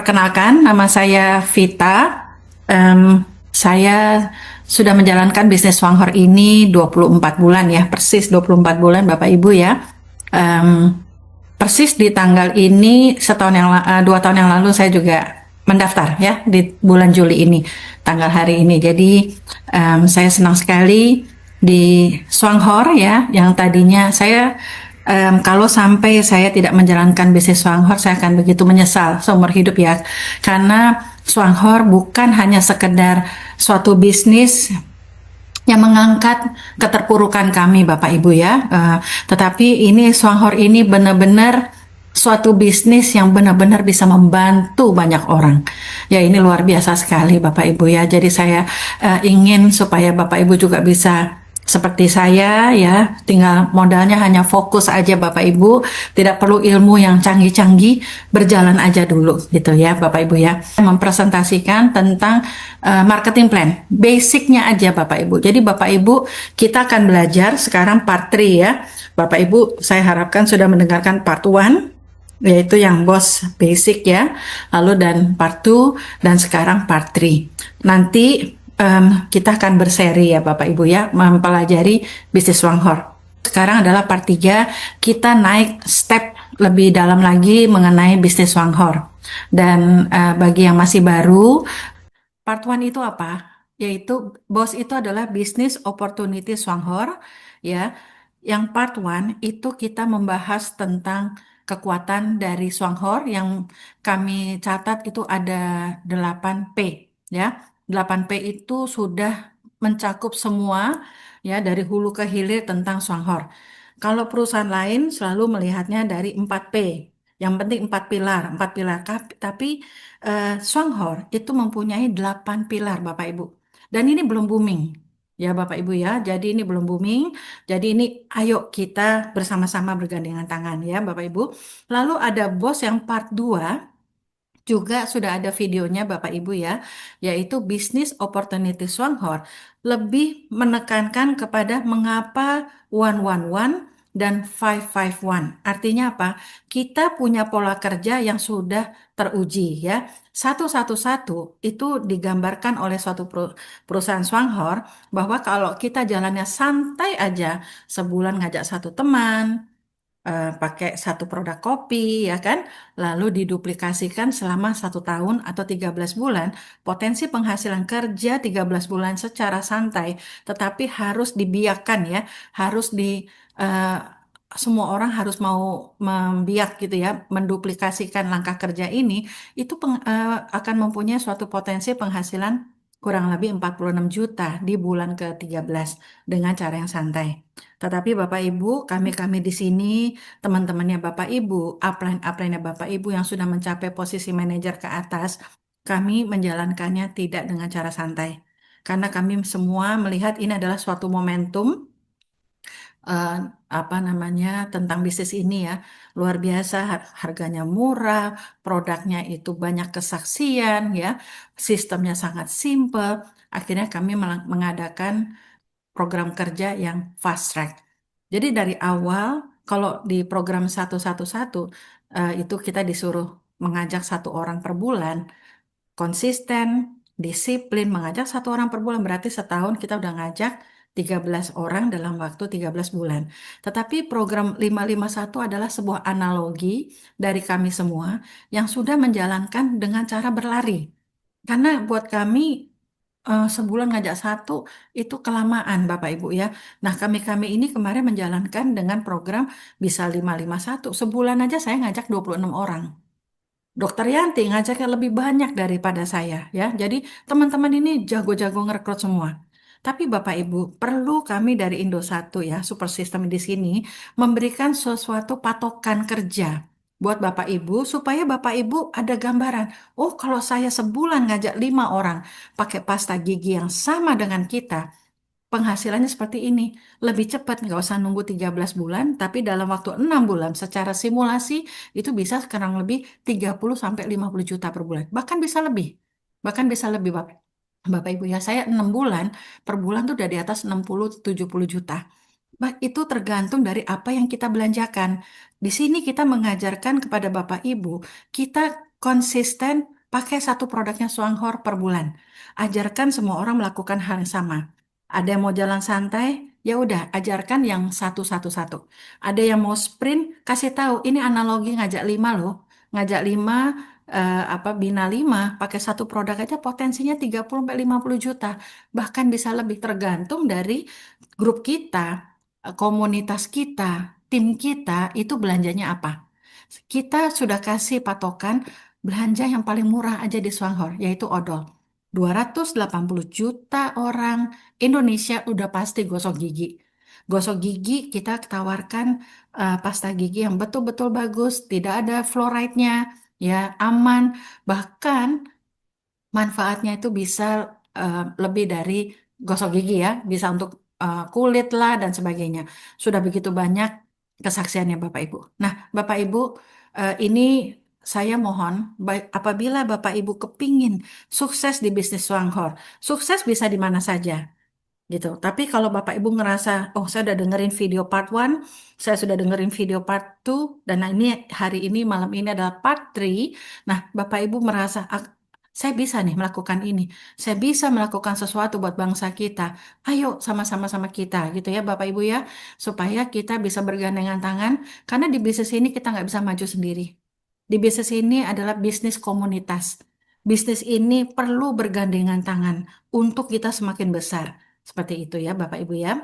Perkenalkan, nama saya Vita. Saya sudah menjalankan bisnis Swanghor ini 24 bulan ya, persis 24 bulan Bapak Ibu ya. Em, Persis di tanggal ini, 2 tahun yang lalu saya juga mendaftar ya, di bulan Juli ini, tanggal hari ini. Jadi saya senang sekali di Swanghor ya, yang tadinya saya kalau sampai saya tidak menjalankan bisnis Swanghor, saya akan begitu menyesal seumur hidup ya. Karena Swanghor bukan hanya sekedar suatu bisnis yang mengangkat keterpurukan kami Bapak Ibu ya. Tetapi ini Swanghor ini benar-benar suatu bisnis yang benar-benar bisa membantu banyak orang. Ya ini luar biasa sekali Bapak Ibu ya. Jadi saya ingin supaya Bapak Ibu juga bisa seperti saya ya, tinggal modalnya hanya fokus aja Bapak Ibu, tidak perlu ilmu yang canggih-canggih, berjalan aja dulu gitu ya Bapak Ibu ya. Mempresentasikan tentang marketing plan, basicnya aja Bapak Ibu. Jadi Bapak Ibu kita akan belajar sekarang part 3 ya. Bapak Ibu saya harapkan sudah mendengarkan part 1, yaitu yang bos basic ya, lalu dan part 2 dan sekarang part 3. Nanti kita akan berseri ya Bapak Ibu ya, mempelajari bisnis Swanghor. Sekarang adalah part 3, kita naik step lebih dalam lagi mengenai bisnis Swanghor. Dan bagi yang masih baru, part 1 itu apa? Yaitu bos itu adalah bisnis opportunity Swanghor ya. Yang part 1 itu kita membahas tentang kekuatan dari Swanghor yang kami catat itu ada 8P ya. 8P itu sudah mencakup semua ya dari hulu ke hilir tentang Swanghor. Kalau perusahaan lain selalu melihatnya dari 4P. Yang penting 4 pilar, 4 pilar. Tapi Swanghor itu mempunyai 8 pilar Bapak Ibu. Dan ini belum booming. Ya Bapak Ibu ya, jadi ini belum booming. Jadi ini ayo kita bersama-sama bergandengan tangan ya Bapak Ibu. Lalu ada bos yang part 2 juga sudah ada videonya Bapak Ibu ya, yaitu Business Opportunity Swanghor lebih menekankan kepada mengapa 111 dan 551. Artinya apa? Kita punya pola kerja yang sudah teruji ya. Satu itu digambarkan oleh suatu perusahaan Swanghor bahwa kalau kita jalannya santai aja, sebulan ngajak satu teman, pakai satu produk kopi ya kan, lalu diduplikasikan selama 1 tahun atau 13 bulan, potensi penghasilan kerja 13 bulan secara santai, tetapi harus dibiakkan ya, harus eh, semua orang harus mau membiak gitu ya, menduplikasikan langkah kerja ini, itu akan mempunyai suatu potensi penghasilan kurang lebih 46 juta di bulan ke-13 dengan cara yang santai. Tetapi Bapak Ibu, kami-kami di sini, teman-temannya Bapak Ibu, upline-upline-nya Bapak Ibu yang sudah mencapai posisi manajer ke atas, kami menjalankannya tidak dengan cara santai. Karena kami semua melihat ini adalah suatu momentum eh, apa namanya tentang bisnis ini ya, luar biasa, harganya murah, produknya itu banyak kesaksian ya, sistemnya sangat simple. Akhirnya kami mengadakan program kerja yang fast track. Jadi dari awal, kalau di program 111 itu kita disuruh mengajak 1 orang per bulan, konsisten, disiplin, mengajak 1 orang per bulan, berarti setahun kita udah ngajak 13 orang dalam waktu 13 bulan. Tetapi program 551 adalah sebuah analogi dari kami semua yang sudah menjalankan dengan cara berlari. Karena buat kami sebulan ngajak satu itu kelamaan Bapak Ibu ya. Nah kami-kami ini kemarin menjalankan dengan program bisa 551. Sebulan aja saya ngajak 26 orang. Dokter Yanti ngajaknya lebih banyak daripada saya ya. Jadi teman-teman ini jago-jago ngerekrut semua. Tapi Bapak Ibu, perlu kami dari Indosat ya, super system di sini memberikan sesuatu patokan kerja buat Bapak Ibu supaya Bapak Ibu ada gambaran. Oh, kalau saya sebulan ngajak 5 orang pakai pasta gigi yang sama dengan kita, penghasilannya seperti ini. Lebih cepat, nggak usah nunggu 13 bulan, tapi dalam waktu 6 bulan secara simulasi itu bisa sekarang lebih 30 sampai 50 juta per bulan. Bahkan bisa lebih. Bahkan bisa lebih, Bapak. Bapak Ibu ya, saya 6 bulan, per bulan tuh udah di atas 60-70 juta. Itu tergantung dari apa yang kita belanjakan. Di sini kita mengajarkan kepada Bapak Ibu, kita konsisten pakai satu produknya Swanghor per bulan. Ajarkan semua orang melakukan hal yang sama. Ada yang mau jalan santai, ya udah ajarkan yang satu-satu-satu. Ada yang mau sprint, kasih tahu ini analogi ngajak lima loh. Ngajak lima apa bina lima pakai satu produk aja potensinya 30 sampai 50 juta. Bahkan bisa lebih tergantung dari grup kita, komunitas kita, tim kita itu belanjanya apa. Kita sudah kasih patokan belanja yang paling murah aja di Swanghor, yaitu odol. 280 juta orang Indonesia udah pasti gosok gigi. Gosok gigi kita tawarkan pasta gigi yang betul-betul bagus, tidak ada fluoride-nya, ya aman. Bahkan manfaatnya itu bisa lebih dari gosok gigi ya, bisa untuk kulit lah dan sebagainya. Sudah begitu banyak kesaksiannya Bapak Ibu. Nah, Bapak Ibu, ini saya mohon, apabila Bapak Ibu kepingin sukses di bisnis Swanghor, sukses bisa di mana saja gitu. Tapi kalau Bapak Ibu ngerasa, oh saya udah dengerin video part one, saya sudah dengerin video part two, dan nah ini hari ini malam ini adalah part three. Nah, Bapak Ibu merasa, "Ah, saya bisa nih melakukan ini, saya bisa melakukan sesuatu buat bangsa kita. Ayo sama-sama sama kita gitu ya Bapak Ibu ya, supaya kita bisa bergandengan tangan, karena di bisnis ini kita nggak bisa maju sendiri. Di bisnis ini adalah bisnis komunitas. Bisnis ini perlu bergandengan tangan untuk kita semakin besar. Seperti itu ya Bapak Ibu ya.